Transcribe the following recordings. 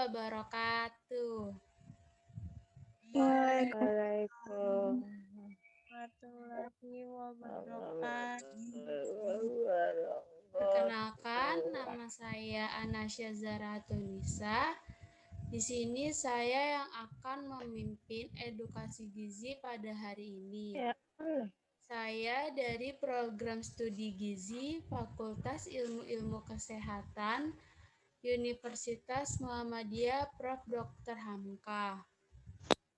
wabarakatuh. Waalaikumsalam Warahmatullahi wabarakatuh. Perkenalkan, nama saya Anasya Zaratunisa. Di sini saya yang akan memimpin edukasi gizi pada hari ini. Ya, Saya dari program studi gizi Fakultas Ilmu-Ilmu Kesehatan Universitas Muhammadiyah Prof. Dr. Hamka.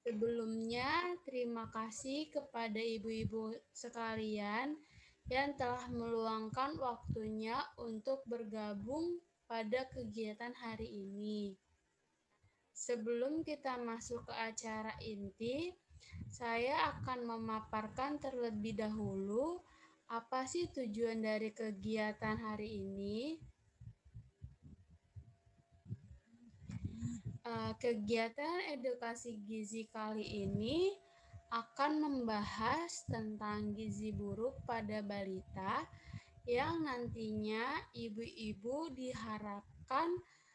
Sebelumnya, terima kasih kepada ibu-ibu sekalian yang telah meluangkan waktunya untuk bergabung pada kegiatan hari ini. Sebelum kita masuk ke acara inti, saya akan memaparkan terlebih dahulu apa sih tujuan dari kegiatan hari ini. Kegiatan edukasi gizi kali ini akan membahas tentang gizi buruk pada balita yang nantinya ibu-ibu diharapkan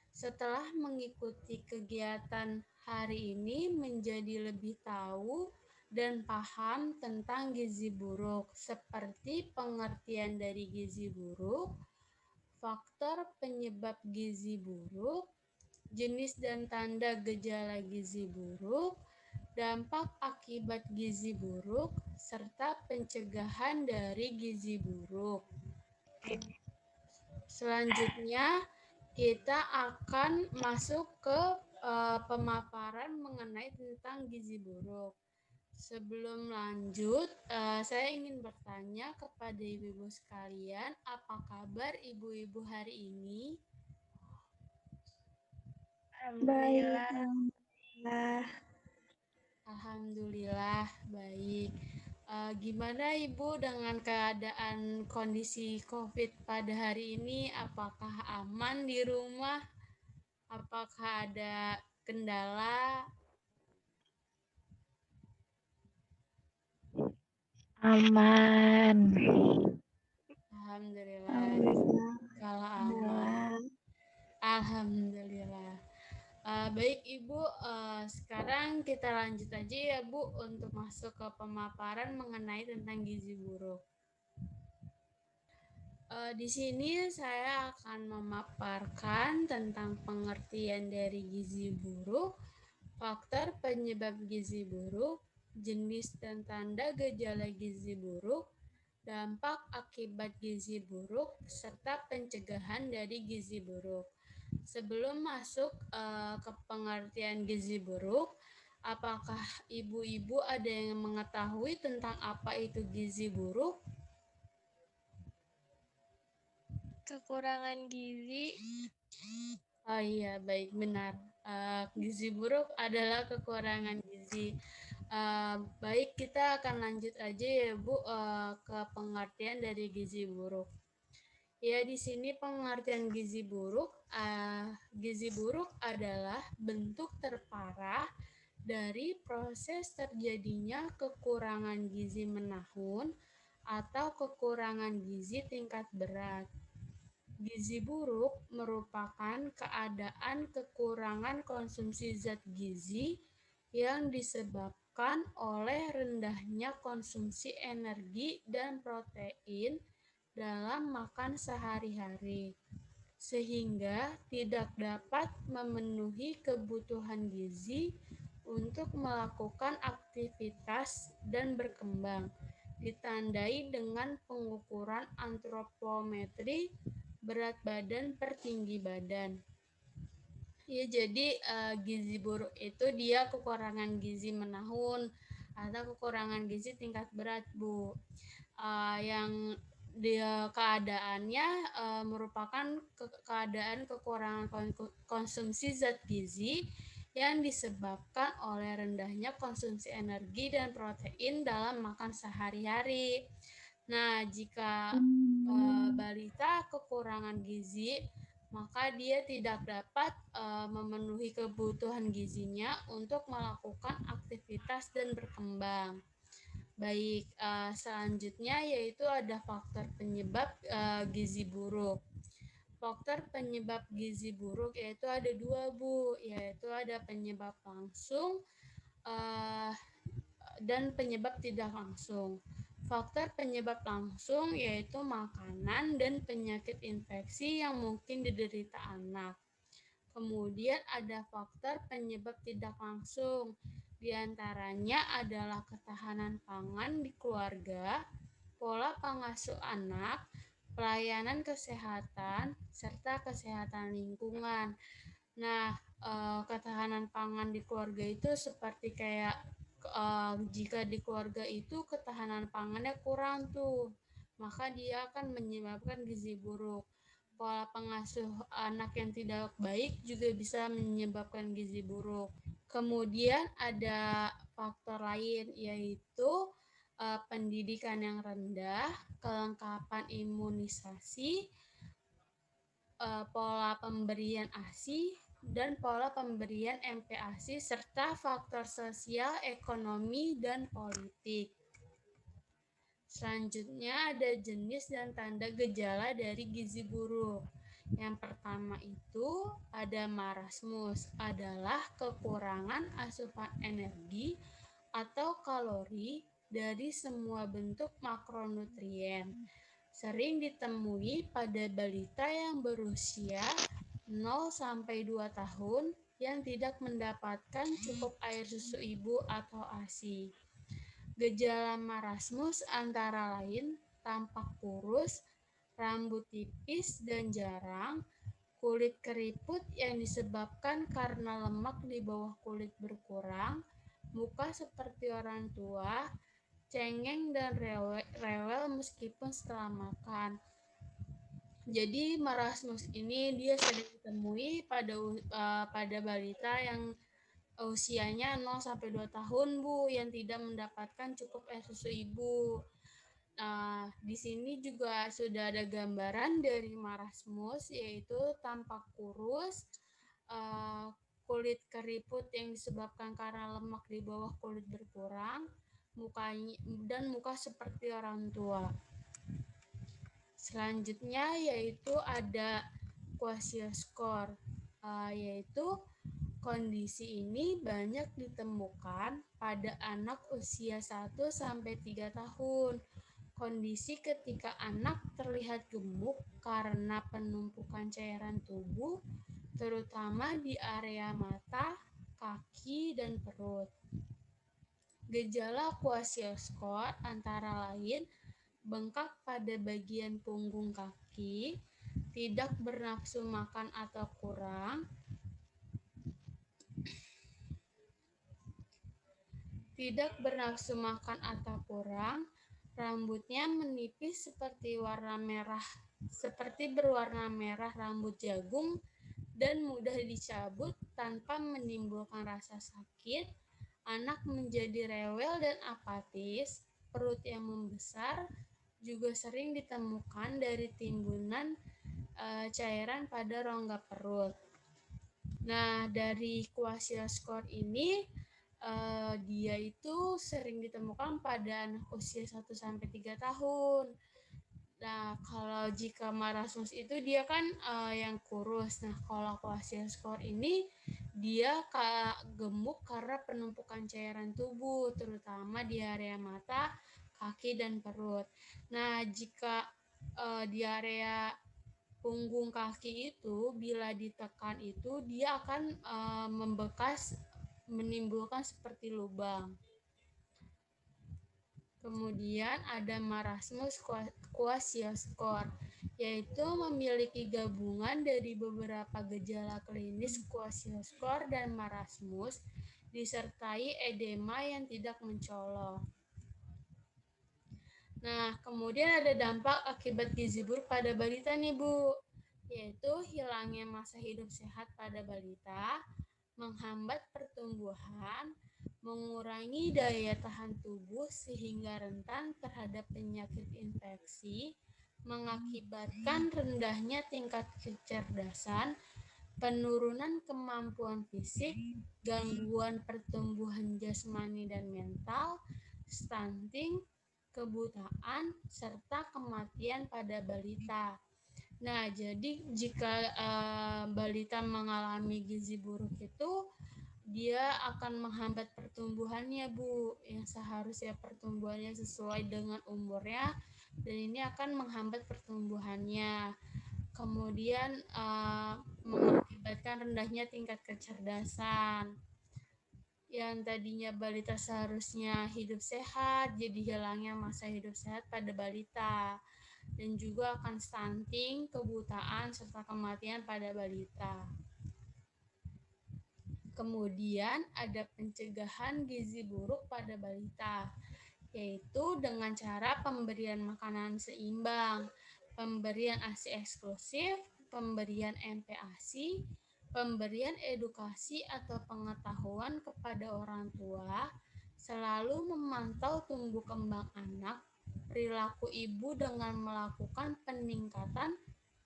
setelah mengikuti kegiatan hari ini menjadi lebih tahu dan paham tentang gizi buruk, seperti pengertian dari gizi buruk, faktor penyebab gizi buruk, jenis dan tanda gejala gizi buruk, dampak akibat gizi buruk, serta pencegahan dari gizi buruk. Selanjutnya, kita akan masuk ke pemaparan mengenai tentang gizi buruk. Sebelum lanjut, saya ingin bertanya kepada ibu-ibu sekalian, apa kabar ibu-ibu hari ini? baik. Alhamdulillah. Alhamdulillah, baik. Gimana Ibu dengan keadaan kondisi COVID pada hari ini? Apakah aman di rumah? Apakah ada kendala? Aman. Alhamdulillah, Alhamdulillah. kalau aman. Alhamdulillah. Baik Ibu, sekarang kita lanjut aja ya Bu untuk masuk ke pemaparan mengenai tentang gizi buruk. Di sini saya akan memaparkan tentang pengertian dari gizi buruk, faktor penyebab gizi buruk, jenis dan tanda gejala gizi buruk, dampak akibat gizi buruk, serta pencegahan dari gizi buruk. Sebelum masuk ke pengertian gizi buruk, apakah ibu-ibu ada yang mengetahui tentang apa itu gizi buruk? Kekurangan gizi. Oh iya, baik, benar. Gizi buruk adalah kekurangan gizi. Baik, kita akan lanjut aja ya Bu ke pengertian dari gizi buruk. Ya, di sini pengertian gizi buruk. Gizi buruk adalah bentuk terparah dari proses terjadinya kekurangan gizi menahun atau kekurangan gizi tingkat berat. Gizi buruk merupakan keadaan kekurangan konsumsi zat gizi yang disebabkan oleh rendahnya konsumsi energi dan protein dalam makan sehari-hari, sehingga tidak dapat memenuhi kebutuhan gizi untuk melakukan aktivitas dan berkembang, ditandai dengan pengukuran antropometri berat badan per tinggi badan. Ya, jadi gizi buruk itu dia kekurangan gizi menahun atau kekurangan gizi tingkat berat, Bu. Yang dia keadaannya merupakan keadaan kekurangan konsumsi zat gizi yang disebabkan oleh rendahnya konsumsi energi dan protein dalam makan sehari-hari. Nah, jika balita kekurangan gizi, maka dia tidak dapat memenuhi kebutuhan gizinya untuk melakukan aktivitas dan berkembang. Baik, selanjutnya yaitu ada faktor penyebab gizi buruk. Faktor penyebab gizi buruk yaitu ada 2, Bu, yaitu ada penyebab langsung dan penyebab tidak langsung. Faktor penyebab langsung yaitu makanan dan penyakit infeksi yang mungkin diderita anak. Kemudian ada faktor penyebab tidak langsung, di antaranya adalah ketahanan pangan di keluarga, pola pengasuh anak, pelayanan kesehatan, serta kesehatan lingkungan. Nah, ketahanan pangan di keluarga itu seperti kayak jika di keluarga itu ketahanan pangannya kurang tuh, maka dia akan menyebabkan gizi buruk. Pola pengasuh anak yang tidak baik juga bisa menyebabkan gizi buruk. Kemudian ada faktor lain yaitu pendidikan yang rendah, kelengkapan imunisasi, pola pemberian ASI, dan pola pemberian MPASI, serta faktor sosial, ekonomi, dan politik. Selanjutnya ada jenis dan tanda gejala dari gizi buruk. Yang pertama itu ada marasmus, adalah kekurangan asupan energi atau kalori dari semua bentuk makronutrien. Sering ditemui pada balita yang berusia 0-2 tahun yang tidak mendapatkan cukup air susu ibu atau ASI. Gejala marasmus antara lain tampak kurus, rambut tipis dan jarang, kulit keriput yang disebabkan karena lemak di bawah kulit berkurang, muka seperti orang tua, cengeng dan rewel meskipun setelah makan. Jadi marasmus ini dia sering ditemui pada balita yang usianya 0-2 tahun, Bu, yang tidak mendapatkan cukup air susu ibu. Nah, di sini juga sudah ada gambaran dari marasmus, yaitu tampak kurus, kulit keriput yang disebabkan karena lemak di bawah kulit berkurang, muka seperti orang tua. Selanjutnya yaitu ada kwashiorkor, yaitu kondisi ini banyak ditemukan pada anak usia 1-3 tahun. Kondisi ketika anak terlihat gemuk karena penumpukan cairan tubuh, terutama di area mata, kaki, dan perut. Gejala kwashiorkor antara lain bengkak pada bagian punggung kaki, tidak bernafsu makan atau kurang, rambutnya menipis seperti berwarna merah rambut jagung dan mudah dicabut tanpa menimbulkan rasa sakit. Anak menjadi rewel dan apatis, perut yang membesar juga sering ditemukan dari timbunan cairan pada rongga perut. Nah, dari kwashiorkor ini dia itu sering ditemukan pada anak usia 1-3 tahun. Nah, kalau jika marasmus itu dia kan yang kurus. Nah, kalau kwashiorkor ini dia gemuk karena penumpukan cairan tubuh, terutama di area mata, kaki, dan perut. Nah, jika di area punggung kaki itu bila ditekan itu dia akan membekas, menimbulkan seperti lubang. Kemudian ada marasmus kwashiorkor, yaitu memiliki gabungan dari beberapa gejala klinis kwashiorkor dan marasmus, disertai edema yang tidak mencolok. Nah, kemudian ada dampak akibat gizi buruk pada balita nih, Bu, yaitu hilangnya masa hidup sehat pada balita, menghambat pertumbuhan, mengurangi daya tahan tubuh sehingga rentan terhadap penyakit infeksi, mengakibatkan rendahnya tingkat kecerdasan, penurunan kemampuan fisik, gangguan pertumbuhan jasmani dan mental, stunting, kebutaan, serta kematian pada balita. Nah, jadi jika balita mengalami gizi buruk itu, dia akan menghambat pertumbuhannya, Bu, yang seharusnya pertumbuhannya sesuai dengan umurnya, dan ini akan menghambat pertumbuhannya. Kemudian mengakibatkan rendahnya tingkat kecerdasan. Yang tadinya balita seharusnya hidup sehat, jadi hilangnya masa hidup sehat pada balita. Dan juga akan stunting, kebutaan, serta kematian pada balita. Kemudian ada pencegahan gizi buruk pada balita, yaitu dengan cara pemberian makanan seimbang, pemberian ASI eksklusif, pemberian MPASI, pemberian edukasi atau pengetahuan kepada orang tua, selalu memantau tumbuh kembang anak, perilaku ibu dengan melakukan peningkatan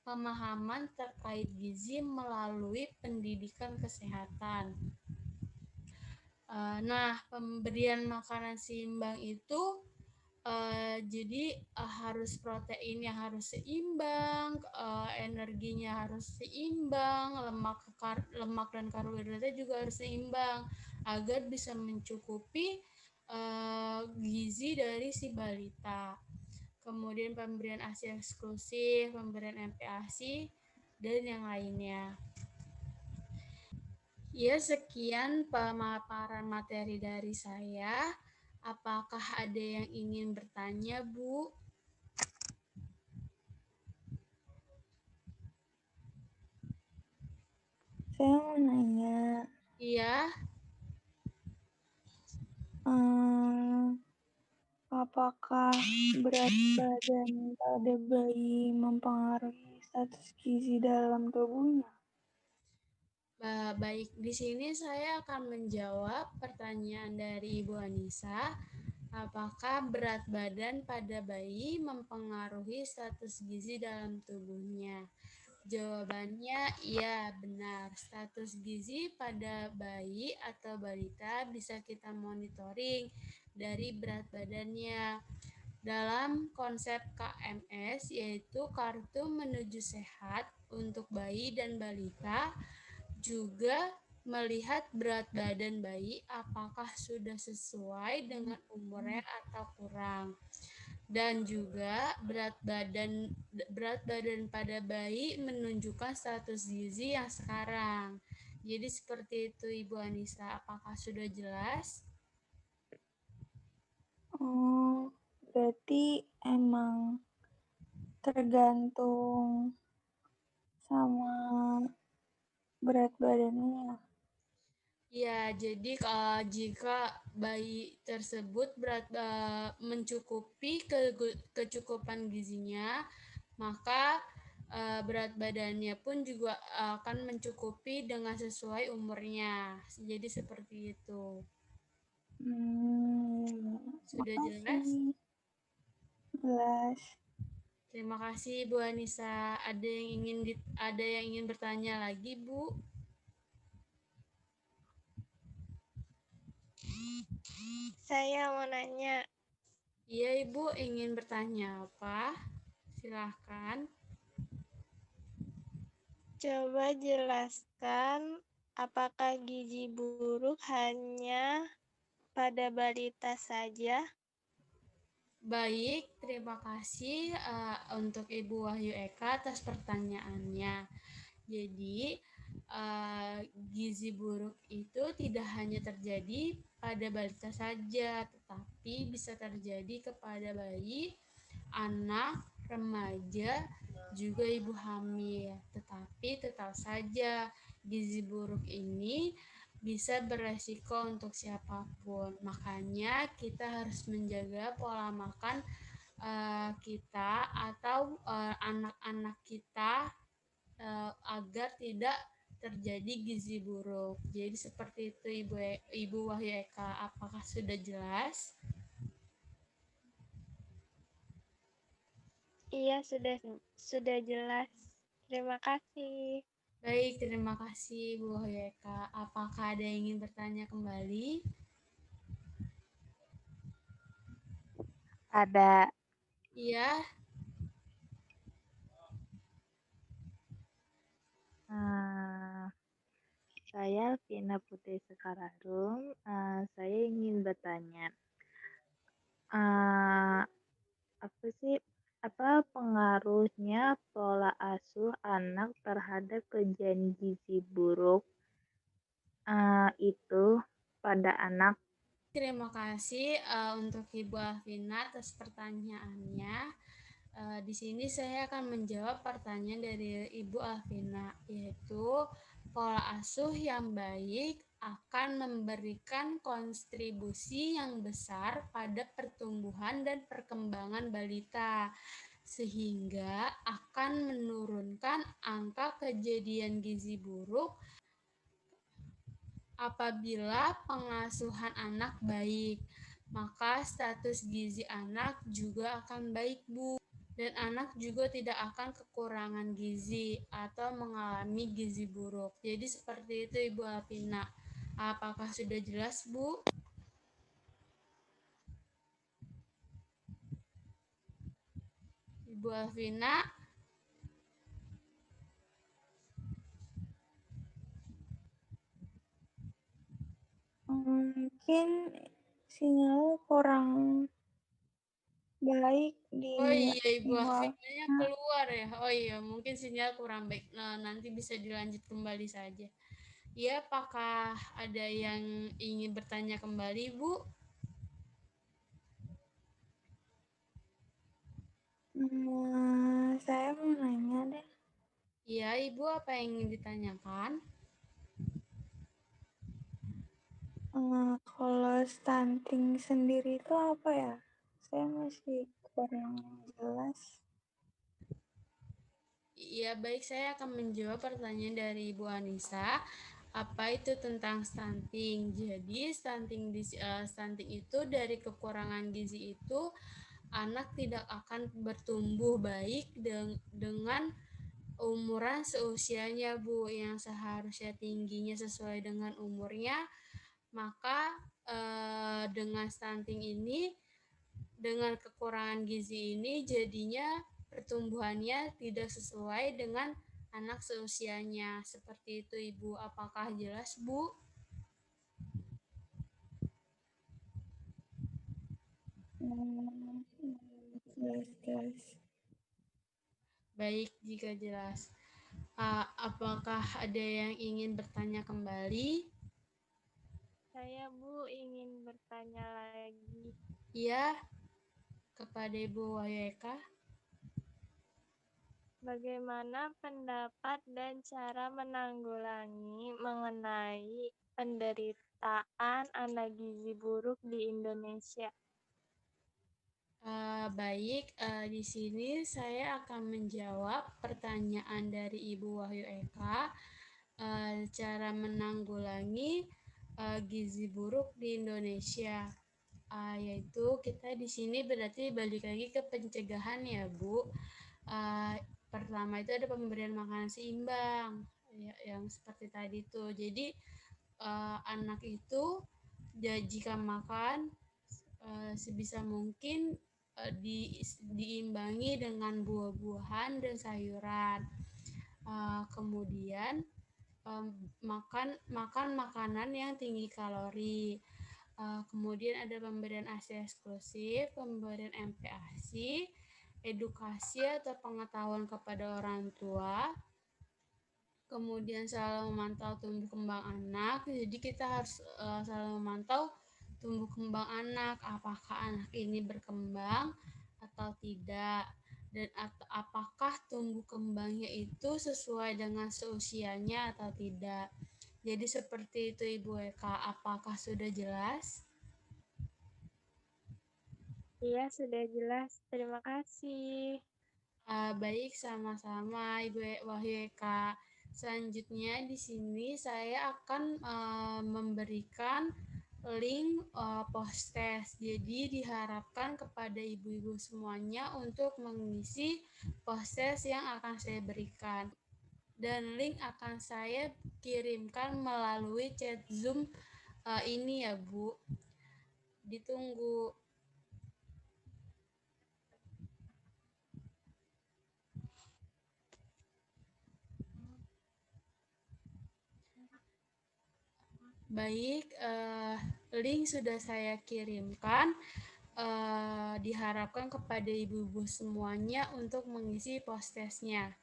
pemahaman terkait gizi melalui pendidikan kesehatan. Nah, pemberian makanan seimbang itu jadi harus proteinnya harus seimbang, energinya harus seimbang, lemak dan karbohidratnya juga harus seimbang agar bisa mencukupi gizi dari si balita. Kemudian pemberian ASI eksklusif, pemberian MPASI, dan yang lainnya. Ya, sekian pemaparan materi dari saya. Apakah ada yang ingin bertanya, Bu? Saya mau nanya, Iya, apakah berat badan pada bayi mempengaruhi status gizi dalam tubuhnya? baik. Di sini saya akan menjawab pertanyaan dari Ibu Anissa. Apakah berat badan pada bayi mempengaruhi status gizi dalam tubuhnya? Jawabannya iya, benar. Status gizi pada bayi atau balita bisa kita monitoring dari berat badannya dalam konsep KMS, yaitu Kartu Menuju Sehat untuk bayi dan balita. Juga melihat berat badan bayi apakah sudah sesuai dengan umurnya atau kurang. Dan juga berat badan pada bayi menunjukkan status gizi yang sekarang. Jadi seperti itu Ibu Anissa, apakah sudah jelas? Oh, berarti emang tergantung sama berat badannya. Ya, jadi jika bayi tersebut mencukupi kecukupan gizinya, maka berat badannya pun juga akan mencukupi dengan sesuai umurnya. Jadi seperti itu. Sudah jelas? Makasih. Jelas. Terima kasih Bu Anissa. Ada yang ingin bertanya lagi, Bu? Saya mau nanya, Iya, Ibu ingin bertanya apa? Silahkan. coba jelaskan apakah gizi buruk hanya pada balita saja? Baik, terima kasih untuk Ibu Wahyu Eka atas pertanyaannya. Jadi, gizi buruk itu tidak hanya terjadi pada balita saja, tetapi bisa terjadi kepada bayi, anak, remaja, juga ibu hamil. Tetapi tetap saja gizi buruk ini bisa beresiko untuk siapapun. Makanya kita harus menjaga pola makan kita atau anak-anak kita agar tidak terjadi gizi buruk. Jadi seperti itu Ibu Wahyu Eka. Apakah sudah jelas? Iya, sudah jelas. Terima kasih. Baik, terima kasih Bu Wahyu Eka. Apakah ada yang ingin bertanya kembali? Ada. Iya, Alvina Putri Sekararum. Saya ingin bertanya, eh, apa sih pengaruhnya pola asuh anak terhadap kejadian gizi buruk itu pada anak? Terima kasih untuk Ibu Alvina atas pertanyaannya. Di sini saya akan menjawab pertanyaan dari Ibu Alvina, yaitu pola asuh yang baik akan memberikan kontribusi yang besar pada pertumbuhan dan perkembangan balita, sehingga akan menurunkan angka kejadian gizi buruk apabila pengasuhan anak baik, maka status gizi anak juga akan baik, Bu. Dan anak juga tidak akan kekurangan gizi atau mengalami gizi buruk. Jadi seperti itu Ibu Alvina. Apakah sudah jelas, Bu? Ibu Alvina? Mungkin sinyal kurang baik di Oh iya, Ibu Ibu Alvinanya Alvina. keluar ya. Oh iya, mungkin sinyal kurang baik. Nah, nanti bisa dilanjut kembali saja. Ya, apakah ada yang ingin bertanya kembali, Bu? Saya mau nanya deh. Iya, Ibu, apa yang ingin ditanyakan? Kalau stunting sendiri itu apa ya? Saya masih kurang jelas. Iya, baik, saya akan menjawab pertanyaan dari Ibu Anissa. Apa itu tentang stunting? Jadi, stunting itu dari kekurangan gizi itu anak tidak akan bertumbuh baik dengan umuran seusianya, Bu, yang seharusnya tingginya sesuai dengan umurnya. Maka dengan stunting ini, dengan kekurangan gizi ini, jadinya pertumbuhannya tidak sesuai dengan anak seusianya. Seperti itu, Ibu. Apakah jelas, Bu? Jelas. Baik, jika jelas. Apakah ada yang ingin bertanya kembali? Saya, Bu, ingin bertanya lagi. Ya, kepada Ibu Wayeka. Bagaimana pendapat dan cara menanggulangi mengenai penderitaan anak gizi buruk di Indonesia? Baik, di sini saya akan menjawab pertanyaan dari Ibu Wahyu Eka. Cara menanggulangi gizi buruk di Indonesia, yaitu kita di sini berarti balik lagi ke pencegahan ya, Bu. Pertama itu ada pemberian makanan seimbang, ya, yang seperti tadi tuh. Jadi anak itu jika makan sebisa mungkin diimbangi dengan buah-buahan dan sayuran. Kemudian makan makanan yang tinggi kalori. Kemudian ada pemberian ASI eksklusif, pemberian MPASI, edukasi atau pengetahuan kepada orang tua. Kemudian selalu memantau tumbuh kembang anak. Jadi kita harus selalu memantau tumbuh kembang anak, apakah anak ini berkembang atau tidak, dan apakah tumbuh kembangnya itu sesuai dengan seusianya atau tidak. Jadi seperti itu Ibu Eka, apakah sudah jelas? Iya, sudah jelas. Terima kasih. Baik, sama-sama Ibu Wahyu Eka. Selanjutnya di sini saya akan memberikan link post-test. Jadi diharapkan kepada ibu-ibu semuanya untuk mengisi post-test yang akan saya berikan. Dan link akan saya kirimkan melalui chat Zoom ini ya, Bu. Ditunggu. Baik, link sudah saya kirimkan. Diharapkan kepada ibu-ibu semuanya untuk mengisi post-testnya.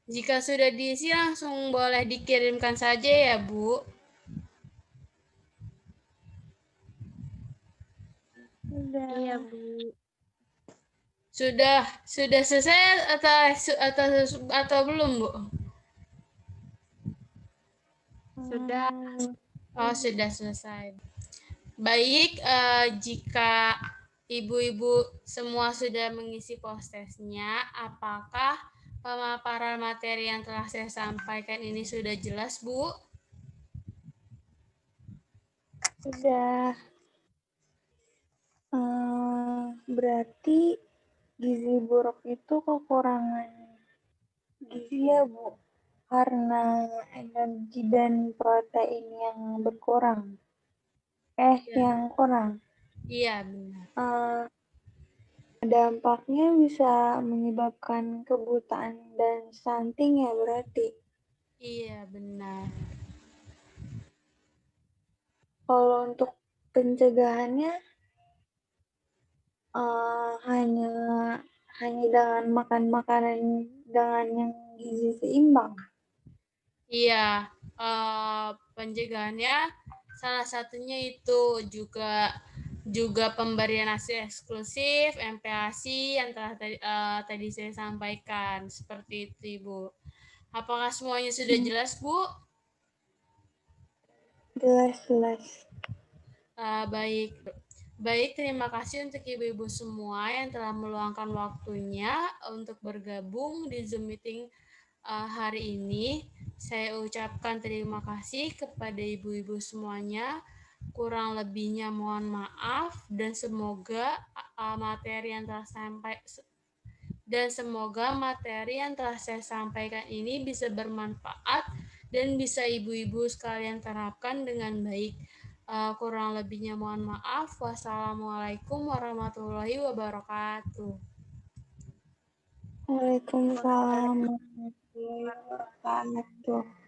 Jika sudah diisi, langsung boleh dikirimkan saja ya, Bu. Sudah. Iya, Bu. Sudah selesai atau belum, Bu? Sudah. Oh, sudah selesai. Baik, jika ibu-ibu semua sudah mengisi post-testnya, apakah pemaparan materi yang telah saya sampaikan ini sudah jelas, Bu? Sudah. Berarti gizi buruk itu kekurangan gizi ya, Bu? Karena energi dan protein yang berkurang. Ya. Yang kurang. Iya, benar. Dampaknya bisa menyebabkan kebutaan dan stunting ya berarti. Iya, benar. Kalau untuk pencegahannya hanya dengan makan makanan dengan yang gizi seimbang. Iya, pencegahannya salah satunya itu juga pemberian ASI eksklusif, MPASI yang telah tadi saya sampaikan. Seperti itu, Ibu. Apakah semuanya sudah jelas, Bu? Jelas. Baik. Baik, terima kasih untuk ibu-ibu semua yang telah meluangkan waktunya untuk bergabung di Zoom meeting hari ini. Saya ucapkan terima kasih kepada ibu-ibu semuanya. Kurang lebihnya mohon maaf dan semoga materi yang telah saya sampaikan ini bisa bermanfaat dan bisa ibu-ibu sekalian terapkan dengan baik. Kurang lebihnya mohon maaf. Wassalamualaikum warahmatullahi wabarakatuh. Waalaikumsalam warahmatullahi wabarakatuh.